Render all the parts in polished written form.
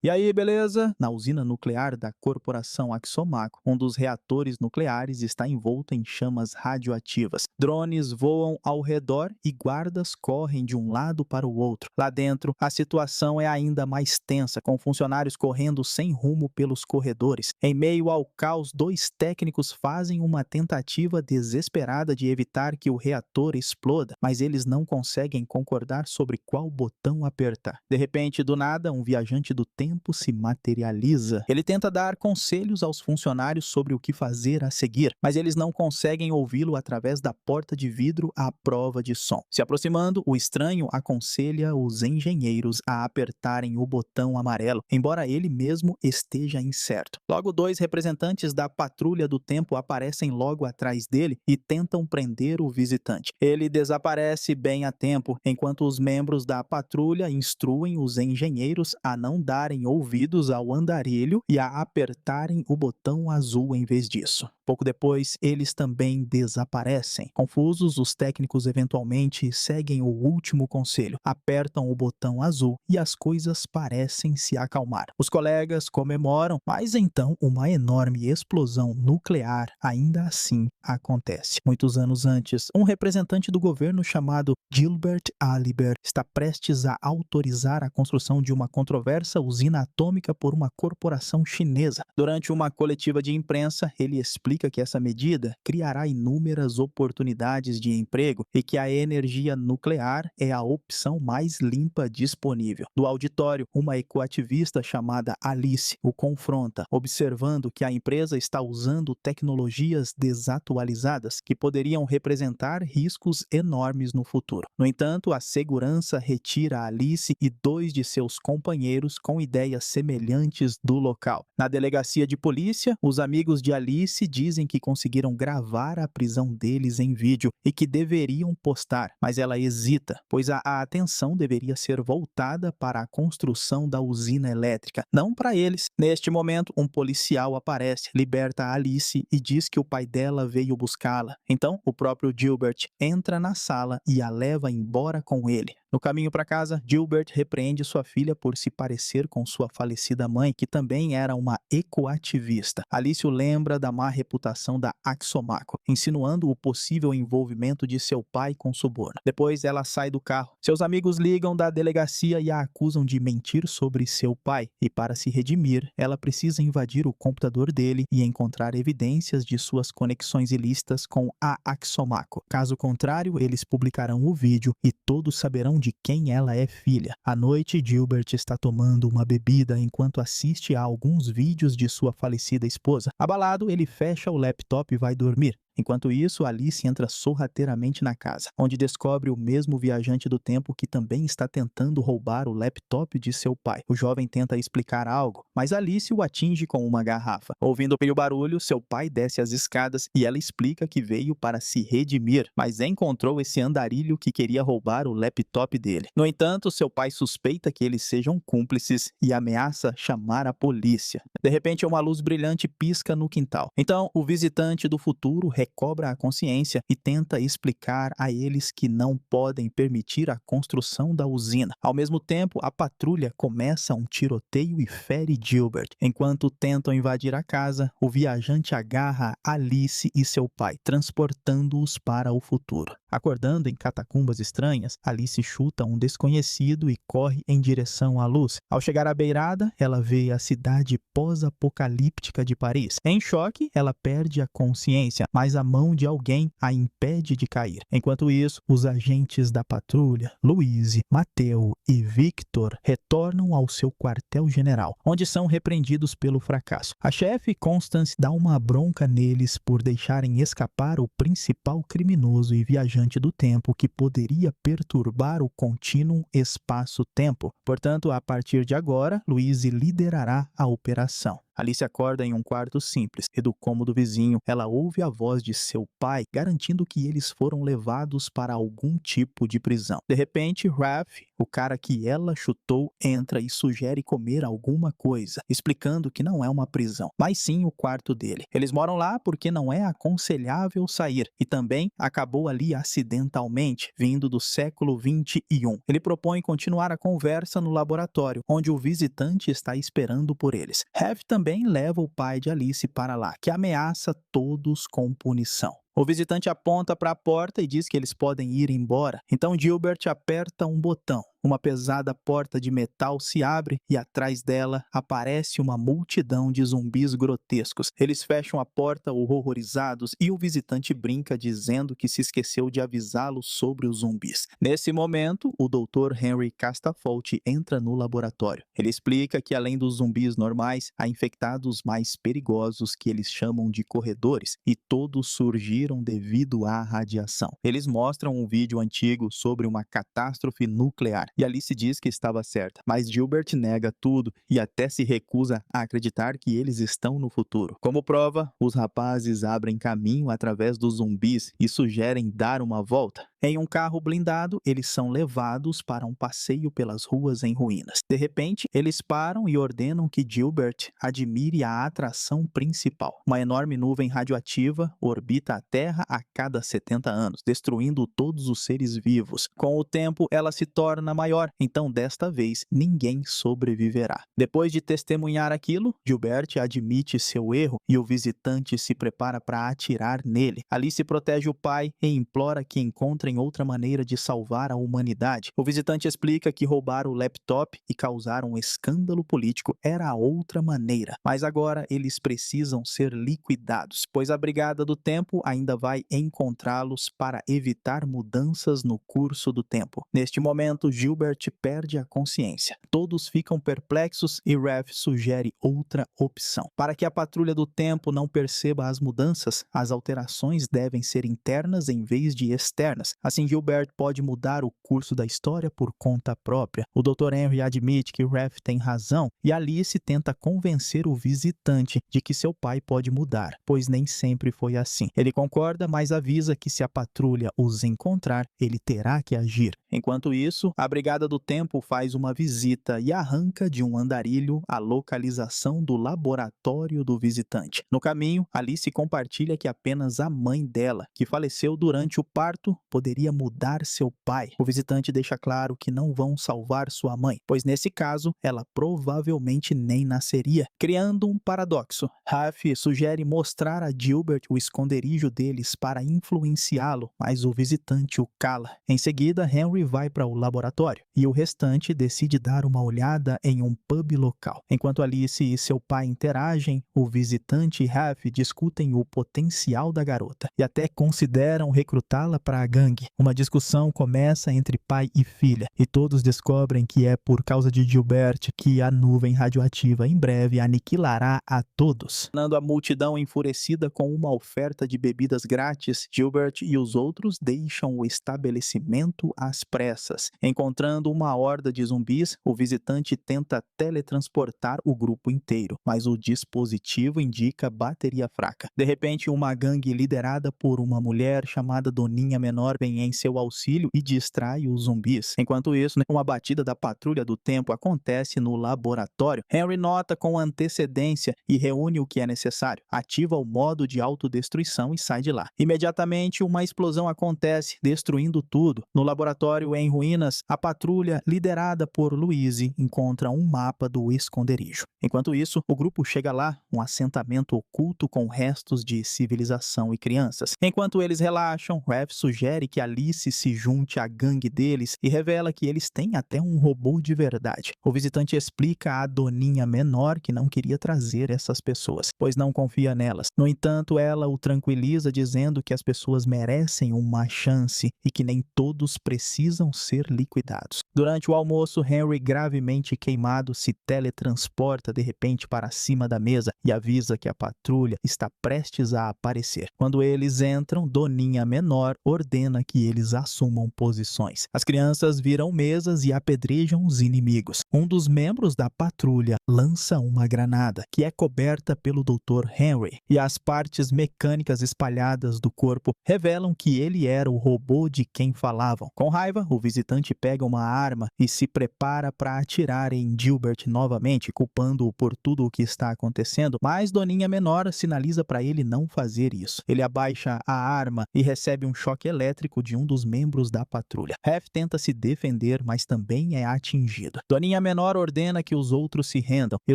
E aí, beleza? Na usina nuclear da corporação Axomaco, um dos reatores nucleares está envolto em chamas radioativas. Drones voam ao redor e guardas correm de um lado para o outro. Lá dentro, a situação é ainda mais tensa, com funcionários correndo sem rumo pelos corredores. Em meio ao caos, dois técnicos fazem uma tentativa desesperada de evitar que o reator exploda, mas eles não conseguem concordar sobre qual botão apertar. De repente, do nada, um viajante do tempo se materializa. Ele tenta dar conselhos aos funcionários sobre o que fazer a seguir, mas eles não conseguem ouvi-lo através da porta de vidro à prova de som. Se aproximando, o estranho aconselha os engenheiros a apertarem o botão amarelo, embora ele mesmo esteja incerto. Logo, dois representantes da patrulha do tempo aparecem logo atrás dele e tentam prender o visitante. Ele desaparece bem a tempo, enquanto os membros da patrulha instruem os engenheiros a não darem ouvidos ao andarilho e a apertarem o botão azul em vez disso. Pouco depois, eles também desaparecem. Confusos, os técnicos eventualmente seguem o último conselho, apertam o botão azul e as coisas parecem se acalmar. Os colegas comemoram, mas então uma enorme explosão nuclear ainda assim acontece. Muitos anos antes, um representante do governo chamado Gilbert Aliber está prestes a autorizar a construção de uma controversa usina atômica por uma corporação chinesa. Durante uma coletiva de imprensa, ele explica que essa medida criará inúmeras oportunidades de emprego e que a energia nuclear é a opção mais limpa disponível. Do auditório, uma ecoativista chamada Alice o confronta, observando que a empresa está usando tecnologias desatualizadas que poderiam representar riscos enormes no futuro. No entanto, a segurança retira Alice e dois de seus companheiros com ideias semelhantes do local. Na delegacia de polícia, os amigos de Alice dizem que conseguiram gravar a prisão deles em vídeo e que deveriam postar, mas ela hesita, pois a atenção deveria ser voltada para a construção da usina elétrica, não para eles. Neste momento, um policial aparece, liberta Alice e diz que o pai dela veio buscá-la. Então, o próprio Gilbert entra na sala e a leva embora com ele. No caminho para casa, Gilbert repreende sua filha por se parecer com sua falecida mãe, que também era uma ecoativista. Alice o lembra da má reputação da Axomaco, insinuando o possível envolvimento de seu pai com suborno. Depois, ela sai do carro. Seus amigos ligam da delegacia e a acusam de mentir sobre seu pai, e para se redimir, ela precisa invadir o computador dele e encontrar evidências de suas conexões ilícitas com a Axomaco. Caso contrário, eles publicarão o vídeo e todos saberão de quem ela é filha. À noite, Gilbert está tomando uma bebida enquanto assiste a alguns vídeos de sua falecida esposa. Abalado, ele fecha o laptop e vai dormir. Enquanto isso, Alice entra sorrateiramente na casa, onde descobre o mesmo viajante do tempo que também está tentando roubar o laptop de seu pai. O jovem tenta explicar algo, mas Alice o atinge com uma garrafa. Ouvindo o barulho, seu pai desce as escadas e ela explica que veio para se redimir, mas encontrou esse andarilho que queria roubar o laptop dele. No entanto, seu pai suspeita que eles sejam cúmplices e ameaça chamar a polícia. De repente, uma luz brilhante pisca no quintal. Então, o visitante do futuro recobra a consciência e tenta explicar a eles que não podem permitir a construção da usina. Ao mesmo tempo, a patrulha começa um tiroteio e fere Gilbert. Enquanto tentam invadir a casa, o viajante agarra Alice e seu pai, transportando-os para o futuro. Acordando em catacumbas estranhas, Alice chuta um desconhecido e corre em direção à luz. Ao chegar à beirada, ela vê a cidade pós-apocalíptica de Paris. Em choque, ela perde a consciência, mas a mão de alguém a impede de cair. Enquanto isso, os agentes da patrulha, Louise, Mateo e Victor, retornam ao seu quartel-general, onde são repreendidos pelo fracasso. A chefe, Constance, dá uma bronca neles por deixarem escapar o principal criminoso e viajante do tempo que poderia perturbar o contínuo espaço-tempo. Portanto, a partir de agora, Louise liderará a operação. Alice acorda em um quarto simples e do cômodo vizinho ela ouve a voz de seu pai garantindo que eles foram levados para algum tipo de prisão. De repente, Raph, o cara que ela chutou entra e sugere comer alguma coisa, explicando que não é uma prisão, mas sim o quarto dele. Eles moram lá porque não é aconselhável sair e também acabou ali acidentalmente, vindo do século 21. Ele propõe continuar a conversa no laboratório, onde o visitante está esperando por eles. Heath também leva o pai de Alice para lá, que ameaça todos com punição. O visitante aponta para a porta e diz que eles podem ir embora. Então Gilbert aperta um botão. Uma pesada porta de metal se abre e atrás dela aparece uma multidão de zumbis grotescos. Eles fecham a porta horrorizados e o visitante brinca dizendo que se esqueceu de avisá-los sobre os zumbis. Nesse momento, o Dr. Henry Castafolte entra no laboratório. Ele explica que além dos zumbis normais, há infectados mais perigosos que eles chamam de corredores e todos surgiram devido à radiação. Eles mostram um vídeo antigo sobre uma catástrofe nuclear. E Alice diz que estava certa, mas Gilbert nega tudo e até se recusa a acreditar que eles estão no futuro. Como prova, os rapazes abrem caminho através dos zumbis e sugerem dar uma volta. Em um carro blindado, eles são levados para um passeio pelas ruas em ruínas. De repente, eles param e ordenam que Gilbert admire a atração principal. Uma enorme nuvem radioativa orbita a Terra a cada 70 anos, destruindo todos os seres vivos. Com o tempo, ela se torna maior, então desta vez ninguém sobreviverá. Depois de testemunhar aquilo, Gilbert admite seu erro e o visitante se prepara para atirar nele. Alice protege o pai e implora que encontrem outra maneira de salvar a humanidade. O visitante explica que roubar o laptop e causar um escândalo político era a outra maneira, mas agora eles precisam ser liquidados, pois a Brigada do Tempo ainda vai encontrá-los para evitar mudanças no curso do tempo. Neste momento, Gilbert perde a consciência. Todos ficam perplexos e Raph sugere outra opção. Para que a Patrulha do Tempo não perceba as mudanças, as alterações devem ser internas em vez de externas. Assim, Gilbert pode mudar o curso da história por conta própria. O Dr. Henry admite que Raph tem razão e Alice tenta convencer o visitante de que seu pai pode mudar, pois nem sempre foi assim. Ele concorda, mas avisa que se a patrulha os encontrar, ele terá que agir. Enquanto isso, a Brigada do Tempo faz uma visita e arranca de um andarilho a localização do laboratório do visitante. No caminho, Alice compartilha que apenas a mãe dela, que faleceu durante o parto, poderia mudar seu pai. O visitante deixa claro que não vão salvar sua mãe, pois nesse caso, ela provavelmente nem nasceria, criando um paradoxo. Raph sugere mostrar a Gilbert o esconderijo deles para influenciá-lo, mas o visitante o cala. Em seguida, Henry vai para o laboratório e o restante decide dar uma olhada em um pub local. Enquanto Alice e seu pai interagem, o visitante e Raph discutem o potencial da garota e até consideram recrutá-la para a gangue. Uma discussão começa entre pai e filha e todos descobrem que é por causa de Gilbert que a nuvem radioativa em breve aniquilará a todos. Tornando a multidão enfurecida com uma oferta de bebidas grátis, Gilbert e os outros deixam o estabelecimento às pressas. Encontrando uma horda de zumbis, o visitante tenta teletransportar o grupo inteiro, mas o dispositivo indica bateria fraca. De repente, uma gangue liderada por uma mulher chamada Doninha Menor vem em seu auxílio e distrai os zumbis. Enquanto isso, uma batida da Patrulha do Tempo acontece no laboratório. Henry nota com antecedência e reúne o que é necessário, ativa o modo de autodestruição e sai de lá. Imediatamente, uma explosão acontece, destruindo tudo. No laboratório em ruínas, a patrulha, liderada por Louise, encontra um mapa do esconderijo. Enquanto isso, o grupo chega lá, um assentamento oculto com restos de civilização e crianças. Enquanto eles relaxam, Raph sugere que Alice se junte à gangue deles e revela que eles têm até um robô de verdade. O visitante explica à Doninha Menor que não queria trazer essas pessoas, pois não confia nelas. No entanto, ela o tranquiliza dizendo que as pessoas merecem uma chance e que nem todos precisam ser liquidados. Durante o almoço, Henry, gravemente queimado, se teletransporta de repente para cima da mesa e avisa que a patrulha está prestes a aparecer. Quando eles entram, Doninha Menor ordena ordena que eles assumam posições. As crianças viram mesas e apedrejam os inimigos. Um dos membros da patrulha lança uma granada, que é coberta pelo Dr. Henry, e as partes mecânicas espalhadas do corpo revelam que ele era o robô de quem falavam. Com raiva, o visitante pega uma arma e se prepara para atirar em Gilbert novamente, culpando-o por tudo o que está acontecendo, mas Doninha Menor sinaliza para ele não fazer isso. Ele abaixa a arma e recebe um choque elétrico de um dos membros da patrulha. Ref tenta se defender, mas também é atingido. Doninha Menor ordena que os outros se rendam e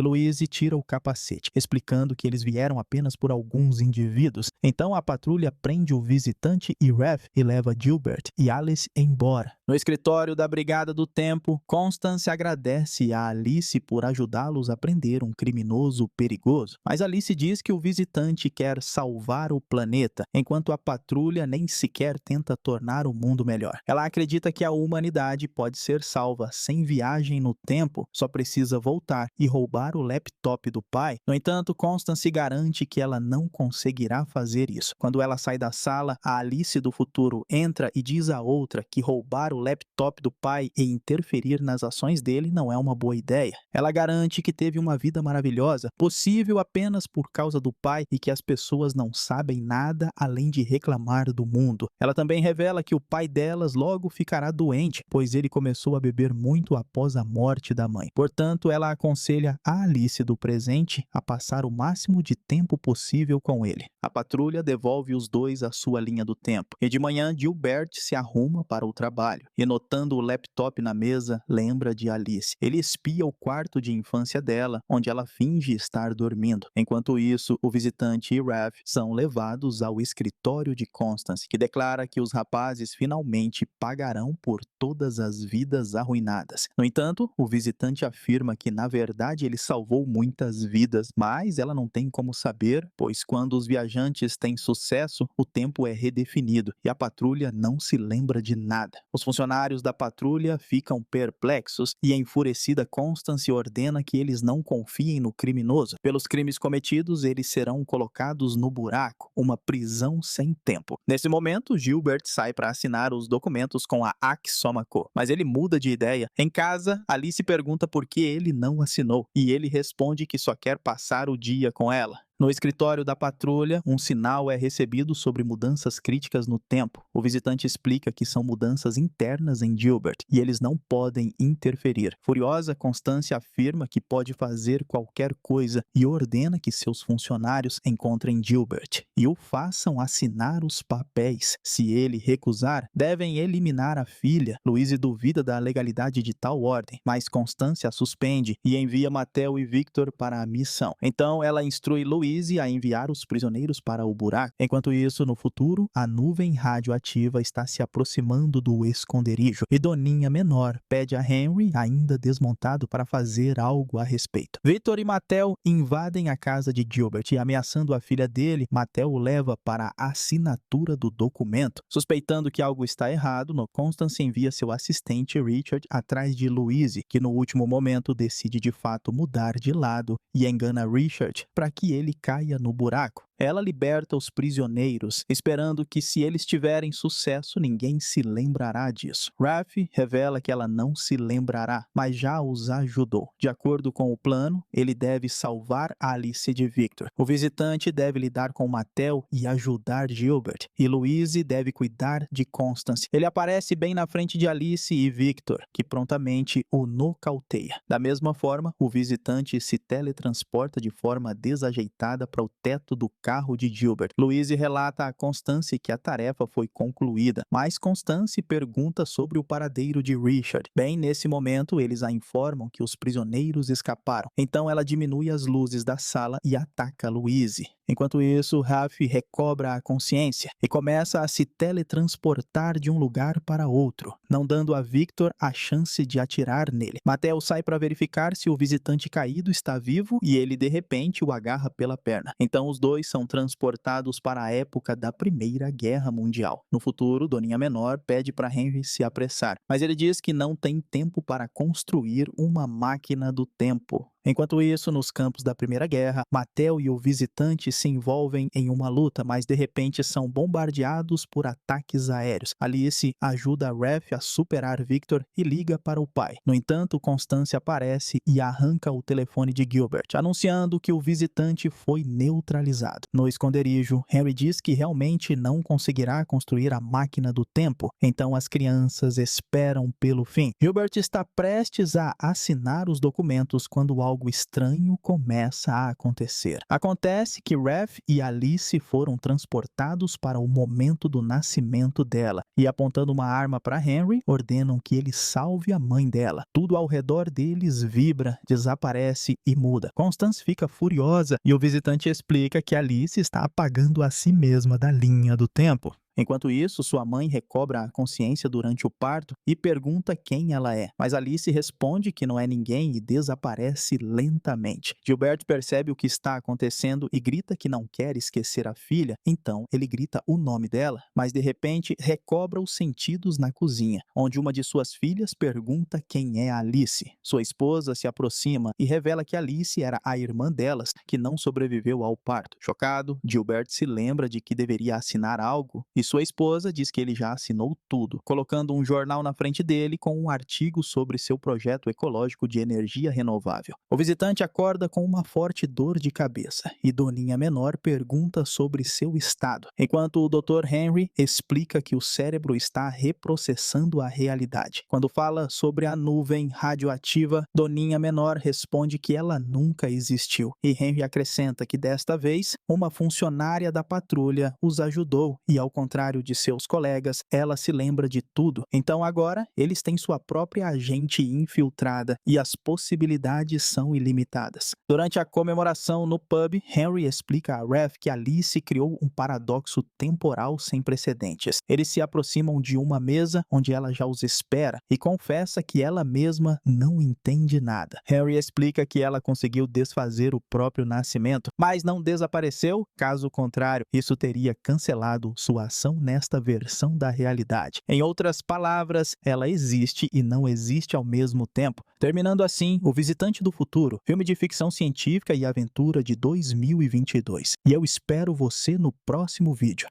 Louise tira o capacete, explicando que eles vieram apenas por alguns indivíduos. Então a patrulha prende o visitante e Ref e leva Gilbert e Alice embora. No escritório da Brigada do Tempo, Constance agradece a Alice por ajudá-los a prender um criminoso perigoso, mas Alice diz que o visitante quer salvar o planeta, enquanto a patrulha nem sequer tenta tornar o mundo melhor. Ela acredita que a humanidade pode ser salva sem viagem no tempo, só precisa voltar e roubar o laptop do pai. No entanto, Constance garante que ela não conseguirá fazer isso. Quando ela sai da sala, a Alice do futuro entra e diz a outra que roubar o laptop do pai e interferir nas ações dele não é uma boa ideia. Ela garante que teve uma vida maravilhosa, possível apenas por causa do pai, e que as pessoas não sabem nada além de reclamar do mundo. Ela também revela que o pai delas logo ficará doente, pois ele começou a beber muito após a morte da mãe. Portanto, ela aconselha a Alice do presente a passar o máximo de tempo possível com ele. A patrulha devolve os dois à sua linha do tempo, e de manhã Gilbert se arruma para o trabalho, e notando o laptop na mesa, lembra de Alice. Ele espia o quarto de infância dela, onde ela finge estar dormindo. Enquanto isso, o visitante e Ref são levados ao escritório de Constance, que declara que os rapazes finalmente pagarão por todas as vidas arruinadas. No entanto, o visitante afirma que na verdade ele salvou muitas vidas, mas ela não tem como saber, pois quando os viajantes têm sucesso, o tempo é redefinido e a patrulha não se lembra de nada. Os funcionários da patrulha ficam perplexos e a enfurecida Constance ordena que eles não confiem no criminoso. Pelos crimes cometidos, eles serão colocados no buraco, uma prisão sem tempo. Nesse momento, Gilbert sai para assinar os documentos com a Axomaco, mas ele muda de ideia. Em casa, Alice pergunta por que ele não assinou, e ele responde que só quer passar o dia com ela. No escritório da patrulha, um sinal é recebido sobre mudanças críticas no tempo. O visitante explica que são mudanças internas em Gilbert e eles não podem interferir. Furiosa, Constance afirma que pode fazer qualquer coisa e ordena que seus funcionários encontrem Gilbert e o façam assinar os papéis. Se ele recusar, devem eliminar a filha. Louise duvida da legalidade de tal ordem, mas Constance a suspende e envia Mattel e Victor para a missão. Então ela instrui Louise a enviar os prisioneiros para o buraco. Enquanto isso, no futuro, a nuvem radioativa está se aproximando do esconderijo e Doninha Menor pede a Henry, ainda desmontado, para fazer algo a respeito. Victor e Mattel invadem a casa de Gilbert e, ameaçando a filha dele, Mattel o leva para a assinatura do documento. Suspeitando que algo está errado, Constance envia seu assistente Richard atrás de Louise, que no último momento decide de fato mudar de lado e engana Richard para que ele caia no buraco. Ela liberta os prisioneiros, esperando que, se eles tiverem sucesso, ninguém se lembrará disso. Raf revela que ela não se lembrará, mas já os ajudou. De acordo com o plano, ele deve salvar Alice de Victor. O visitante deve lidar com Mattel e ajudar Gilbert, e Louise deve cuidar de Constance. Ele aparece bem na frente de Alice e Victor, que prontamente o nocauteia. Da mesma forma, o visitante se teletransporta de forma desajeitada para o teto do carro de Gilbert. Louise relata a Constance que a tarefa foi concluída, mas Constance pergunta sobre o paradeiro de Richard. Bem nesse momento, eles a informam que os prisioneiros escaparam. Então ela diminui as luzes da sala e ataca Louise. Enquanto isso, Raf recobra a consciência e começa a se teletransportar de um lugar para outro, não dando a Victor a chance de atirar nele. Mattel sai para verificar se o visitante caído está vivo e ele de repente o agarra pela perna. Então os dois são transportados para a época da Primeira Guerra Mundial. No futuro, Doninha Menor pede para Henry se apressar, mas ele diz que não tem tempo para construir uma máquina do tempo. Enquanto isso, nos campos da Primeira Guerra, Mattel e o visitante se envolvem em uma luta, mas de repente são bombardeados por ataques aéreos. Alice ajuda Raph a superar Victor e liga para o pai. No entanto, Constance aparece e arranca o telefone de Gilbert, anunciando que o visitante foi neutralizado. No esconderijo, Henry diz que realmente não conseguirá construir a máquina do tempo, então as crianças esperam pelo fim. Gilbert está prestes a assinar os documentos quando algo estranho começa a acontecer. Acontece que Raph e Alice foram transportados para o momento do nascimento dela e, apontando uma arma para Henry, ordenam que ele salve a mãe dela. Tudo ao redor deles vibra, desaparece e muda. Constance fica furiosa e o visitante explica que Alice está apagando a si mesma da linha do tempo. Enquanto isso, sua mãe recobra a consciência durante o parto e pergunta quem ela é, mas Alice responde que não é ninguém e desaparece lentamente. Gilbert percebe o que está acontecendo e grita que não quer esquecer a filha, então ele grita o nome dela, mas de repente recobra os sentidos na cozinha, onde uma de suas filhas pergunta quem é Alice. Sua esposa se aproxima e revela que Alice era a irmã delas, que não sobreviveu ao parto. Chocado, Gilbert se lembra de que deveria assinar algo e sua esposa diz que ele já assinou tudo, colocando um jornal na frente dele com um artigo sobre seu projeto ecológico de energia renovável. O visitante acorda com uma forte dor de cabeça e Doninha Menor pergunta sobre seu estado, enquanto o Dr. Henry explica que o cérebro está reprocessando a realidade. Quando fala sobre a nuvem radioativa, Doninha Menor responde que ela nunca existiu e Henry acrescenta que desta vez uma funcionária da patrulha os ajudou e, ao contrário de seus colegas, ela se lembra de tudo. Então agora, eles têm sua própria agente infiltrada e as possibilidades são ilimitadas. Durante a comemoração no pub, Henry explica a Raph que Alice criou um paradoxo temporal sem precedentes. Eles se aproximam de uma mesa onde ela já os espera e confessa que ela mesma não entende nada. Henry explica que ela conseguiu desfazer o próprio nascimento, mas não desapareceu, caso contrário, isso teria cancelado sua ação nesta versão da realidade. Em outras palavras, ela existe e não existe ao mesmo tempo. Terminando assim, O Visitante do Futuro, filme de ficção científica e aventura de 2022. E eu espero você no próximo vídeo.